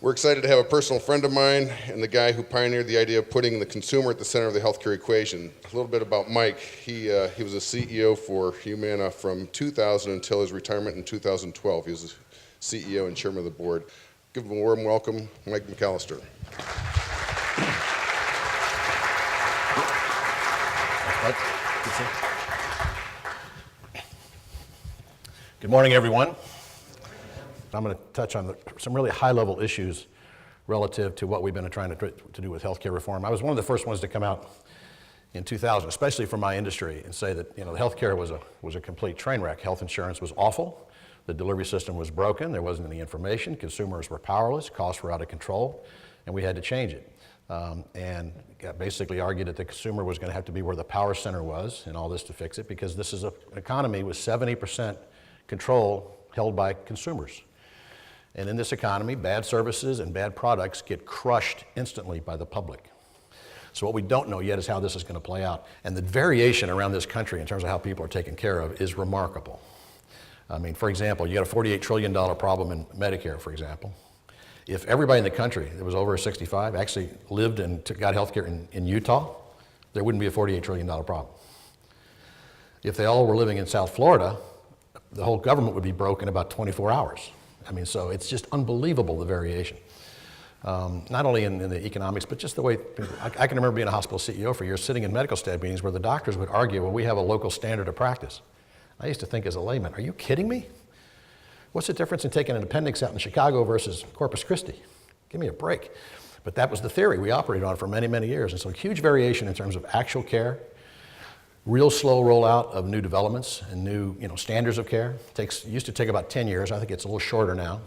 We're excited to have a personal friend of mine and the guy who pioneered the idea of putting the consumer at the center of the healthcare equation. A little bit about Mike. He was a CEO for Humana from 2000 until his retirement in 2012. He was the CEO and chairman of the board. Give him a warm welcome, Mike McCallister. Good morning, everyone. I'm going to touch on some really high-level issues relative to what we've been trying to do with healthcare reform. I was one of the first ones to come out in 2000, especially from my industry, and say that the healthcare was a complete train wreck. Health insurance was awful. The delivery system was broken. There wasn't any information. Consumers were powerless. Costs were out of control, and we had to change it. And basically argued that the consumer was going to have to be where the power center was in all this to fix it, because this is an economy with 70% control held by consumers. And in this economy, bad services and bad products get crushed instantly by the public. So what we don't know yet is how this is going to play out. And the variation around this country in terms of how people are taken care of is remarkable. I mean, for example, you got a $48 trillion problem in Medicare, for example. If everybody in the country that was over 65 actually lived and got health care in Utah, there wouldn't be a $48 trillion problem. If they all were living in South Florida, the whole government would be broke in about 24 hours. I mean, so it's just unbelievable, the variation. Not only in the economics, but just the way, I can remember being a hospital CEO for years, sitting in medical staff meetings where the doctors would argue, well, we have a local standard of practice. I used to think as a layman, are you kidding me? What's the difference in taking an appendix out in Chicago versus Corpus Christi? Give me a break. But that was the theory we operated on for many, many years. And so huge variation in terms of actual care, real slow rollout of new developments and new standards of care. Used to take about 10 years. I think it's a little shorter now.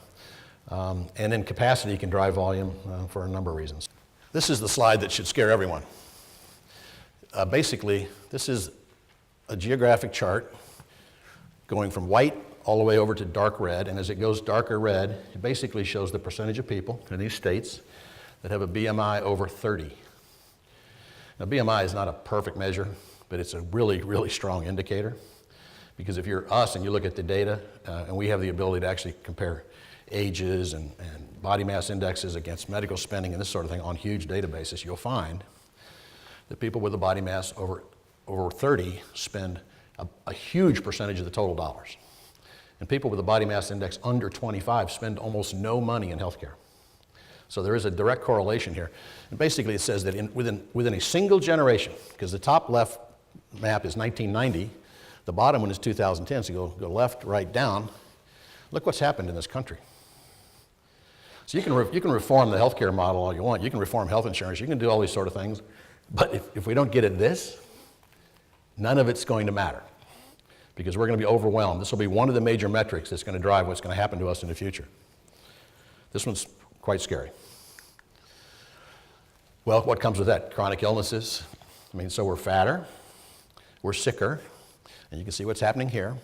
And then capacity can drive volume for a number of reasons. This is the slide that should scare everyone. Basically, this is a geographic chart going from white all the way over to dark red. And as it goes darker red, it basically shows the percentage of people in these states that have a BMI over 30. Now, BMI is not a perfect measure, but it's a really, really strong indicator, because if you're us and you look at the data, and we have the ability to actually compare ages and body mass indexes against medical spending and this sort of thing on huge databases, you'll find that people with a body mass over 30 spend a huge percentage of the total dollars. And people with a body mass index under 25 spend almost no money in healthcare. So there is a direct correlation here. And basically it says that within a single generation, because the top left map is 1990, the bottom one is 2010, so you go left, right, down. Look what's happened in this country. So you can reform the healthcare model all you want, you can reform health insurance, you can do all these sort of things, but if we don't get at this, none of it's going to matter, because we're going to be overwhelmed. This will be one of the major metrics that's going to drive what's going to happen to us in the future. This one's quite scary. Well, what comes with that? Chronic illnesses. I mean, so we're fatter, we're sicker, and you can see what's happening here.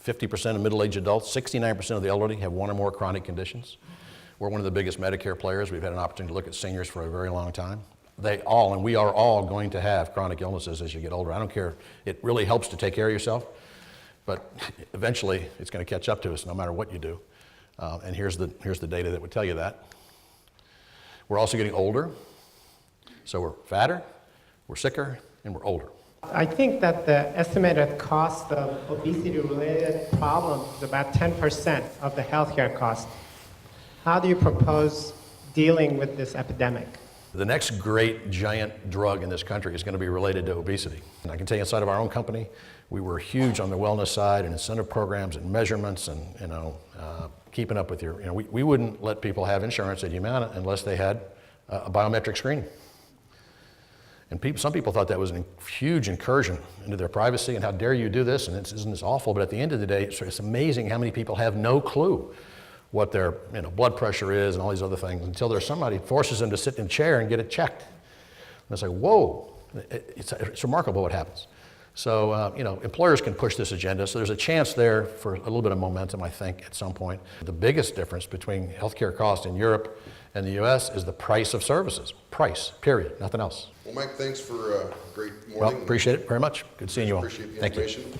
50% of middle-aged adults, 69% of the elderly have one or more chronic conditions. We're one of the biggest Medicare players. We've had an opportunity to look at seniors for a very long time. And we are all going to have chronic illnesses as you get older. I don't care. It really helps to take care of yourself, but eventually it's going to catch up to us no matter what you do. And here's the data that would tell you that. We're also getting older, so we're fatter, we're sicker, and we're older. I think that the estimated cost of obesity-related problems is about 10% of the healthcare cost. How do you propose dealing with this epidemic? The next great giant drug in this country is going to be related to obesity. And I can tell you, inside of our own company, we were huge on the wellness side and incentive programs and measurements and keeping up with your, we wouldn't let people have insurance at Humana unless they had a biometric screening. And some people thought that was a huge incursion into their privacy, and how dare you do this, and isn't this awful? But at the end of the day, it's amazing how many people have no clue what their blood pressure is and all these other things until there's somebody forces them to sit in a chair and get it checked. And it's like, whoa, it's remarkable what happens. So, employers can push this agenda, so there's a chance there for a little bit of momentum, I think, at some point. The biggest difference between healthcare costs in Europe and the U.S. is the price of services. Price, period, nothing else. Well, Mike, thanks for a great morning. Well, appreciate it very much. Good seeing you all. Appreciate the Thank you. information.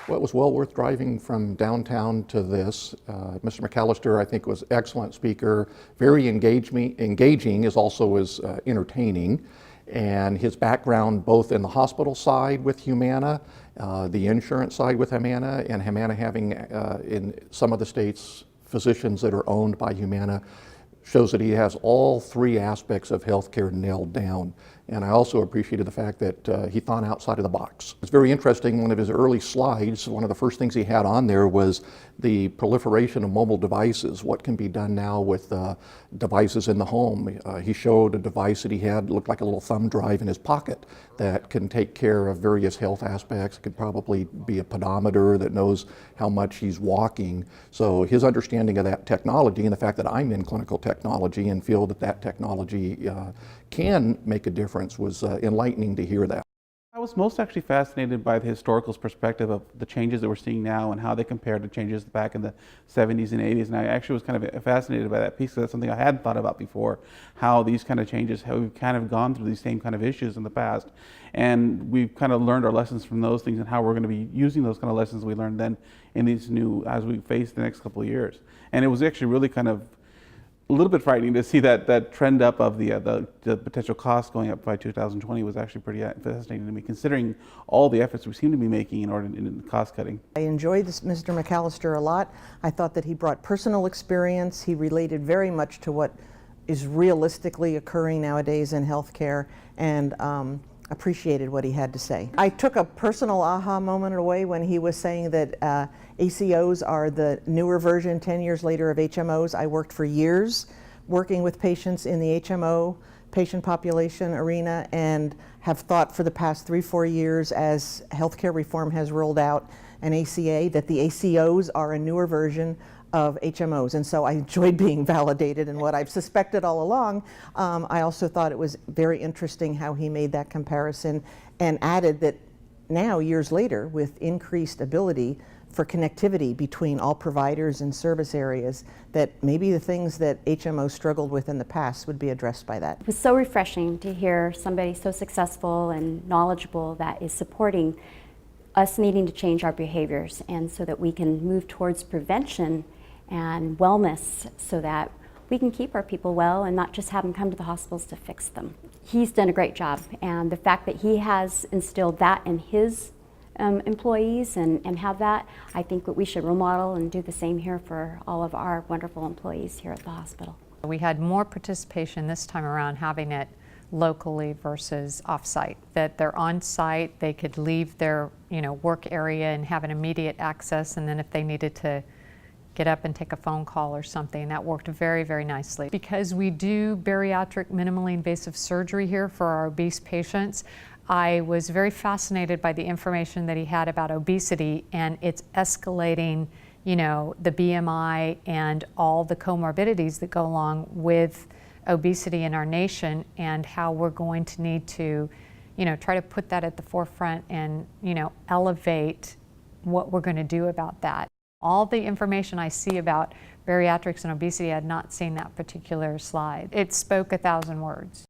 Well, it was well worth driving from downtown to this. Mr. McCallister, I think, was an excellent speaker, very engaging as also as entertaining. And his background both in the hospital side with Humana, the insurance side with Humana, and Humana having in some of the states physicians that are owned by Humana, shows that he has all three aspects of healthcare nailed down. And I also appreciated the fact that he thought outside of the box. It's very interesting, one of his early slides, one of the first things he had on there was the proliferation of mobile devices, what can be done now with devices in the home. He showed a device that he had, looked like a little thumb drive in his pocket that can take care of various health aspects. It could probably be a pedometer that knows how much he's walking. So his understanding of that technology and the fact that I'm in clinical technology and feel that that technology can make a difference was enlightening to hear that. I was most actually fascinated by the historical perspective of the changes that we're seeing now and how they compare to changes back in the 70s and 80s. And I actually was kind of fascinated by that piece, because that's something I hadn't thought about before, how these kind of changes, how we've kind of gone through these same kind of issues in the past. And we've kind of learned our lessons from those things and how we're going to be using those kind of lessons we learned then in these new, as we face the next couple of years. And it was actually really kind of a little bit frightening to see that trend up of the potential cost going up by 2020 was actually pretty fascinating to me, considering all the efforts we seem to be making in order in cost cutting. I enjoyed Mr. McCallister a lot. I thought that he brought personal experience. He related very much to what is realistically occurring nowadays in healthcare, and appreciated what he had to say. I took a personal aha moment away when he was saying that ACOs are the newer version 10 years later of HMOs. I worked for years working with patients in the HMO patient population arena, and have thought for the past 3-4 years, as healthcare reform has rolled out an ACA, that the ACOs are a newer version of HMOs. And so I enjoyed being validated in what I've suspected all along. I also thought it was very interesting how he made that comparison and added that now, years later, with increased ability for connectivity between all providers and service areas, that maybe the things that HMOs struggled with in the past would be addressed by that. It was so refreshing to hear somebody so successful and knowledgeable that is supporting us needing to change our behaviors, and so that we can move towards prevention and wellness, so that we can keep our people well and not just have them come to the hospitals to fix them. He's done a great job, and the fact that he has instilled that in his employees and have that, I think that we should role model and do the same here for all of our wonderful employees here at the hospital. We had more participation this time around having it locally versus off-site, that they're on-site, they could leave their work area and have an immediate access, and then if they needed to get up and take a phone call or something, that worked very, very nicely. Because we do bariatric minimally invasive surgery here for our obese patients, I was very fascinated by the information that he had about obesity, and it's escalating, the BMI and all the comorbidities that go along with obesity in our nation, and how we're going to need to, try to put that at the forefront and, elevate what we're going to do about that. All the information I see about bariatrics and obesity, I had not seen that particular slide. It spoke 1,000 words.